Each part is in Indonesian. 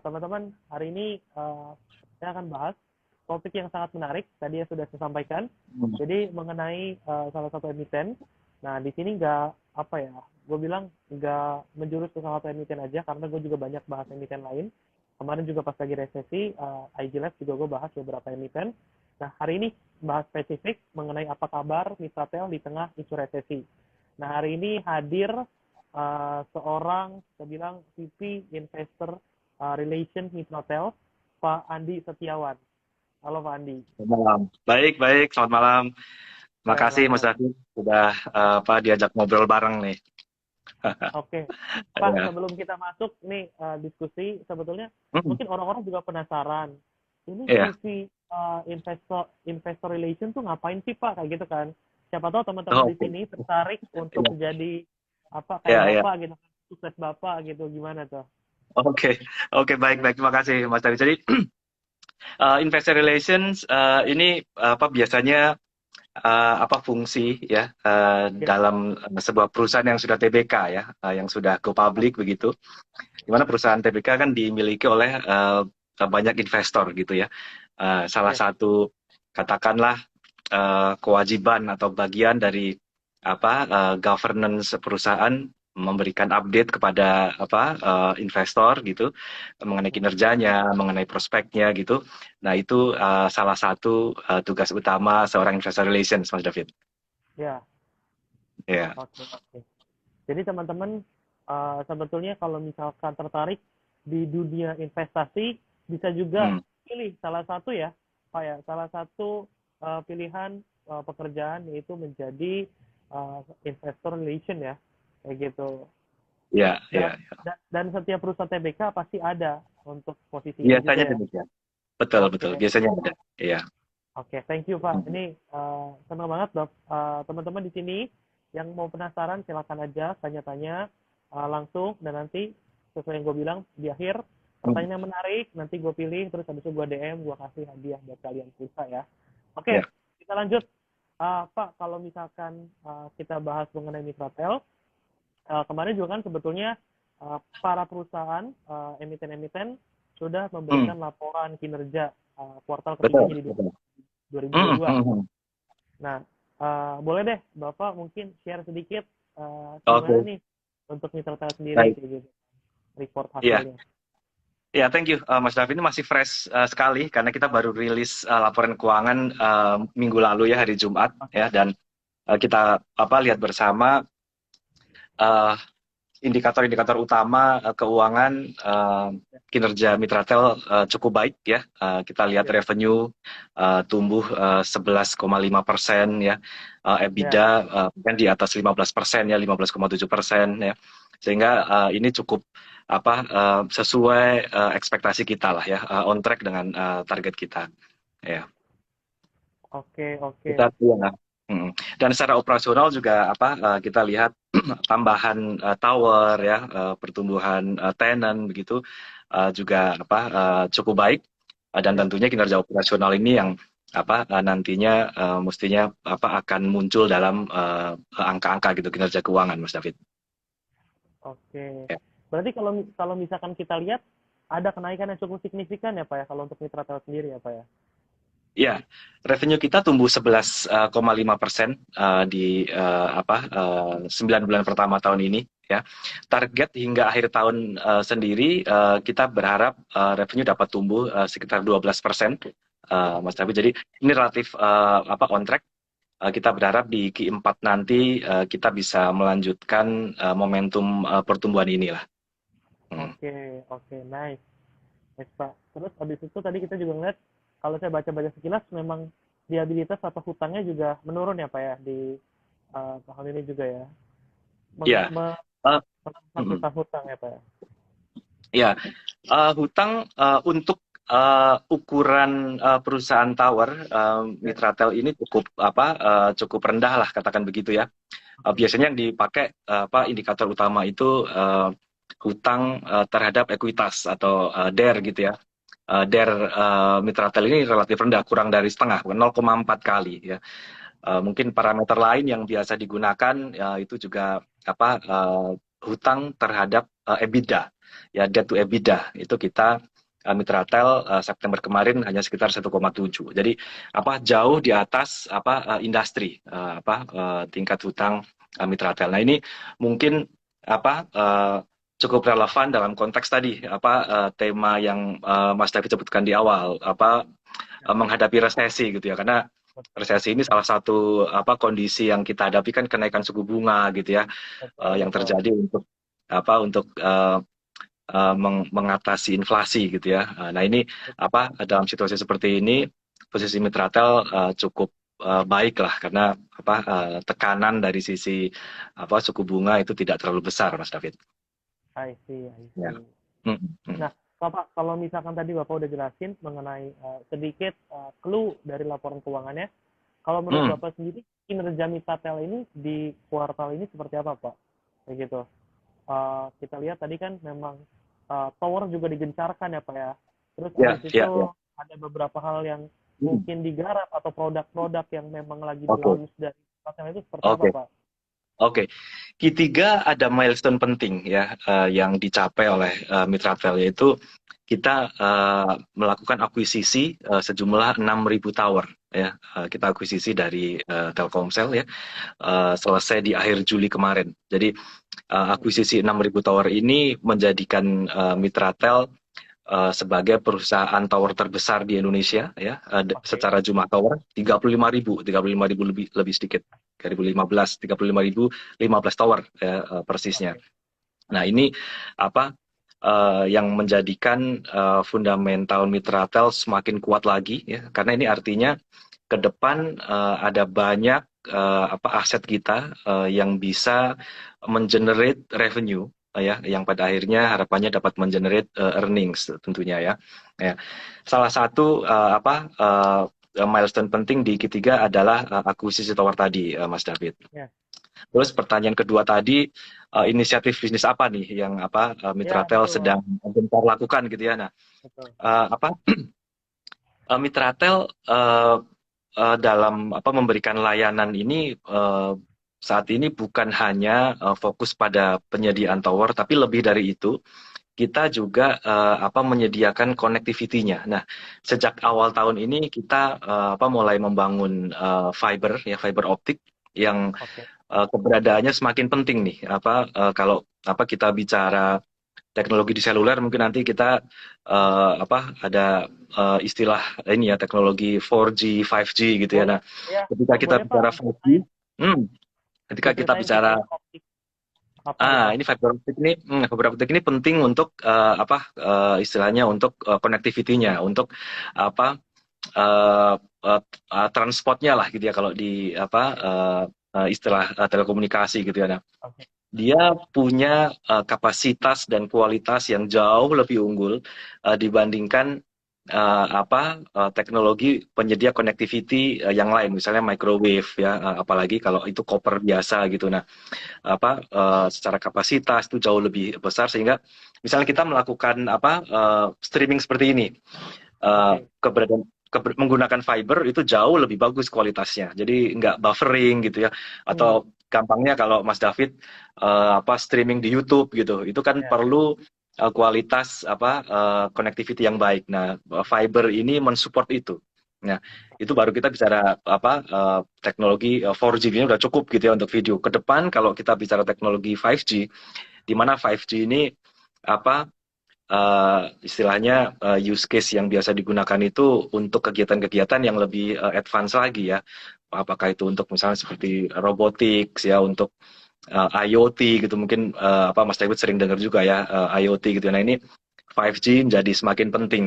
Teman-teman, hari ini saya akan bahas topik yang sangat menarik. Tadi yang sudah saya sampaikan. Jadi mengenai salah satu emiten. Nah, di sini gue bilang nggak menjurus ke salah satu emiten aja, karena gue juga banyak bahas emiten lain. Kemarin juga pas lagi resesi, IG Live juga gue bahas beberapa emiten. Nah, hari ini bahas spesifik mengenai apa kabar Mitratel di tengah isu resesi. Nah, hari ini hadir seorang, saya bilang VP Investor Relation Mitratel, Pak Andi Setiawan. Halo Pak Andi. Selamat malam. Baik, baik. Selamat malam. Terima Ya, kasih selamat Mas malam. David sudah diajak ngobrol bareng nih. Oke, Pak, Ya. sebelum kita masuk nih diskusi, sebetulnya Hmm, mungkin orang-orang juga penasaran. Ini Iya. VP Investor Relation tuh ngapain sih Pak? Kayak gitu kan. Siapa tahu teman-teman Oh, di oke. sini tertarik untuk Iya, jadi apa kayak iya, iya. Bapak gitu, sukses Bapak gitu, gimana tuh? Oke, oke, baik, baik. Terima kasih Mas David. Jadi, investor relations ini biasanya fungsi ya Ya, dalam sebuah perusahaan yang sudah TBK ya, yang sudah go public begitu. Di mana perusahaan TBK kan dimiliki oleh banyak investor gitu ya. Salah ya, satu katakanlah kewajiban atau bagian dari governance perusahaan memberikan update kepada investor gitu mengenai kinerjanya, mengenai prospeknya gitu. Nah, itu salah satu tugas utama seorang investor relations, Mas David. ya. Ya. Oke, oke. Jadi teman-teman sebetulnya kalau misalkan tertarik di dunia investasi bisa juga Hmm. pilih salah satu ya, Pak ya, salah satu pilihan pekerjaan yaitu menjadi investor relation ya, kayak gitu. Ya, Dan ya. dan setiap perusahaan TBK pasti ada untuk posisi ini juga Biasanya ya. demikian. Betul, betul. Oke, Biasanya ada. Iya. oke, thank you Pak. Hmm. Ini senang banget teman-teman di sini yang mau penasaran silakan aja tanya-tanya langsung, dan nanti sesuai yang gue bilang di akhir Hmm. pertanyaan yang menarik nanti gue pilih, terus habis itu gue DM, gue kasih hadiah buat kalian pulsa ya. Ya. Oke, kita lanjut. Pak, kalau misalkan kita bahas mengenai Mitratel, kemarin juga kan sebetulnya para perusahaan emiten-emiten sudah Hmm. memberikan laporan kinerja kuartal Betul, ketiganya di betul. Hmm. 2022. Hmm. Hmm. Nah, boleh deh Bapak mungkin share sedikit gimana Oke, nih untuk Mitra Tel sendiri baik. kayak gitu, report Iya. hasilnya. Ya, thank you, Mas Davi. Ini masih fresh sekali karena kita baru rilis laporan keuangan minggu lalu ya, hari Jumat ya, dan kita lihat bersama eh, indikator-indikator utama keuangan kinerja Mitratel cukup baik ya. Kita lihat Ya, revenue tumbuh 11,5% ya, ya, EBITDA kan di atas 15% ya, 15,7% ya, sehingga ini cukup sesuai ekspektasi kita lah ya, on track dengan target kita ya. oke, oke, Kita ya. Dan secara operasional juga kita lihat tambahan tower ya, pertumbuhan tenant begitu juga cukup baik. Dan ya, tentunya kinerja operasional ini yang nantinya mestinya akan muncul dalam angka-angka gitu kinerja keuangan, Mas David. oke. Ya. Berarti kalau kalau misalkan kita lihat ada kenaikan yang cukup signifikan ya Pak ya kalau untuk Mitra Tel sendiri ya Pak ya. Ya, revenue kita tumbuh 11,5% di 9 bulan pertama tahun ini ya. Target hingga akhir tahun sendiri kita berharap revenue dapat tumbuh sekitar 12%, Mas David. Jadi ini relatif on track. Kita berharap di Q4 nanti kita bisa melanjutkan momentum pertumbuhan inilah. Hmm. Oke, oke, nice. Nice Pak. Terus habis itu tadi kita juga ngeliat kalau saya baca-baca sekilas memang liabilitas atau hutangnya juga menurun ya Pak ya di tahun ini juga ya. Ya, uh, Menambah hutang-hutang ya Pak ya. ya, hutang untuk ukuran perusahaan tower Ya, Mitratel ini cukup rendah lah katakan begitu ya. Biasanya yang dipakai indikator utama itu hutang terhadap ekuitas atau DER gitu ya. DER Mitratel ini relatif rendah, kurang dari setengah, 0,4 kali ya. Mungkin parameter lain yang biasa digunakan itu juga hutang terhadap EBITDA, ya debt to EBITDA itu kita Mitratel September kemarin hanya sekitar 1,7. Jadi jauh di atas industri tingkat hutang Mitratel. Nah ini mungkin cukup relevan dalam konteks tadi tema yang Mas David sebutkan di awal menghadapi resesi gitu ya, karena resesi ini salah satu kondisi yang kita hadapi kan kenaikan suku bunga gitu ya, Betul, yang betul. terjadi untuk mengatasi inflasi gitu ya. Nah ini dalam situasi seperti ini posisi Mitratel cukup baik lah, karena tekanan dari sisi suku bunga itu tidak terlalu besar, Mas David. I see, I Ya. see. Mm, mm, Nah, Bapak, kalau misalkan tadi Bapak udah jelasin mengenai sedikit clue dari laporan keuangannya, kalau menurut mm. Bapak sendiri, kinerja Mitratel ini di kuartal ini seperti apa, Pak? Kayak gitu. Kita lihat tadi kan memang tower juga digencarkan ya, Pak ya. Terus Ya, habis ya, itu ya. ada beberapa hal yang Mm. mungkin digarap atau produk-produk yang memang lagi Oke, di-launch dari Mitratel itu seperti apa, oke, Pak? oke. Q3 ada milestone penting ya yang dicapai oleh Mitratel, yaitu kita melakukan akuisisi sejumlah 6.000 tower ya. Kita akuisisi dari Telkomsel ya, selesai di akhir Juli kemarin. Jadi akuisisi 6.000 tower ini menjadikan Mitratel sebagai perusahaan tower terbesar di Indonesia ya, Oke, secara jumlah tower 35.000 lebih sedikit, 35.015 tower ya, persisnya. oke, Nah ini yang menjadikan fundamental Mitratel semakin kuat lagi ya, karena ini artinya ke depan ada banyak aset kita yang bisa mengenerate revenue ya, yang pada akhirnya harapannya dapat mengenerate earnings tentunya ya. Ya. Salah satu milestone penting di Q3 adalah akuisisi tower tadi, Mas David. ya, Terus pertanyaan kedua tadi, inisiatif bisnis apa nih yang ya, Mitratel betul, Pak. sedang gencar lakukan gitu ya. Nah, Betul. Mitratel dalam memberikan layanan ini saat ini bukan hanya fokus pada penyediaan tower, tapi lebih dari itu kita juga menyediakan connectivity-nya. Nah, sejak awal tahun ini kita mulai membangun fiber optik yang Oke, keberadaannya semakin penting nih. Kalau kita bicara teknologi di seluler, mungkin nanti kita ada istilah ini ya, teknologi 4G, 5G gitu ya. boleh, Nah, ya, ketika kita boleh Pak bicara 5G, diceritain, hmm, ketika kita diceritain bicara fiber optik apa itu? ini fiber optik ini penting untuk istilahnya untuk connectivity-nya, untuk apa uh, transportnya lah gitu ya, kalau di istilah telekomunikasi gitu ya. Nah, Oke, dia punya kapasitas dan kualitas yang jauh lebih unggul dibandingkan teknologi penyedia connectivity yang lain, misalnya microwave ya, apalagi kalau itu copper biasa gitu. Nah, secara kapasitas itu jauh lebih besar, sehingga misalnya kita melakukan streaming seperti ini, oke, keberadaan menggunakan fiber itu jauh lebih bagus kualitasnya, jadi nggak buffering gitu ya. hmm, Atau gampangnya kalau Mas David streaming di YouTube gitu, itu kan ya, perlu kualitas connectivity yang baik. Nah, fiber ini mensupport itu. Nah, itu baru kita bicara teknologi 4G ini udah cukup gitu ya untuk video. Ke depan kalau kita bicara teknologi 5G, di mana 5G ini apa istilahnya use case yang biasa digunakan itu untuk kegiatan-kegiatan yang lebih advance lagi ya. Apakah itu untuk misalnya seperti robotics ya, untuk IoT gitu, mungkin Mas David sering dengar juga ya, IoT gitu. Nah ini 5G menjadi semakin penting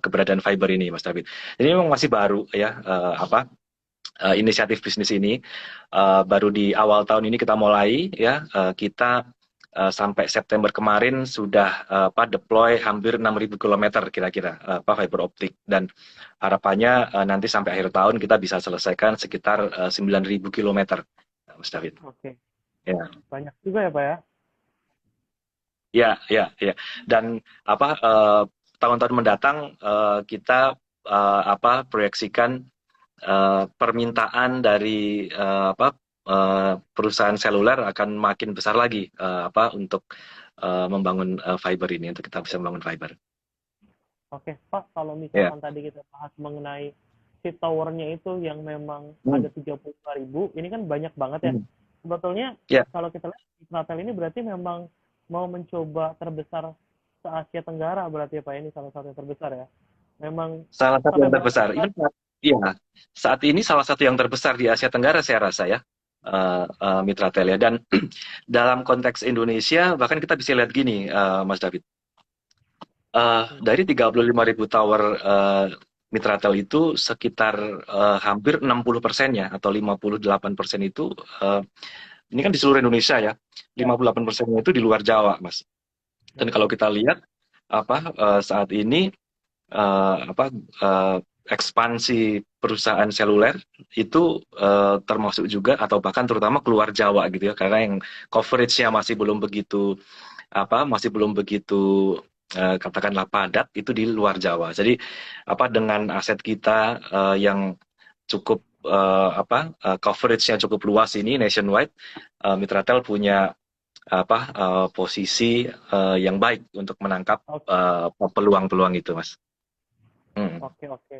keberadaan fiber ini, Mas David. Ini memang masih baru ya, inisiatif bisnis ini baru di awal tahun ini kita mulai ya. Kita sampai September kemarin sudah deploy hampir 6.000 kilometer kira-kira fiber optik, dan harapannya nanti sampai akhir tahun kita bisa selesaikan sekitar 9.000 kilometer, Mas David. oke. Ya, Banyak juga ya Pak ya? ya, ya, ya. Dan tahun-tahun mendatang kita proyeksikan permintaan dari perusahaan seluler akan makin besar lagi untuk membangun fiber ini, untuk kita bisa membangun fiber. Oke, Pak, kalau Ya. misalkan tadi kita bahas mengenai si towernya itu yang memang Hmm. ada 35.000, ini kan banyak banget ya. Hmm. Sebetulnya Ya, kalau kita lihat Israel ini berarti memang mau mencoba terbesar se Asia Tenggara berarti ya Pak, ini salah satu yang terbesar ya. Memang salah satu sampai yang berapa terbesar. besar? Iya, saat ini salah satu yang terbesar di Asia Tenggara saya rasa ya, Mitra Tel ya. Dan dalam konteks Indonesia, bahkan kita bisa lihat gini, Mas David. Dari 35.000 tower Mitratel itu sekitar hampir 60%-nya atau 58% itu ini kan di seluruh Indonesia ya. Ya, 58%-nya itu di luar Jawa, Mas. Dan kalau betul. kita lihat saat ini apa ekspansi perusahaan seluler itu termasuk juga atau bahkan terutama keluar Jawa gitu ya, karena yang coverage-nya masih belum begitu katakanlah padat itu di luar Jawa. Jadi dengan aset kita yang cukup coverage-nya cukup luas ini nationwide, Mitratel punya posisi yang baik untuk menangkap Oke, peluang-peluang itu, Mas. Hmm. oke, oke.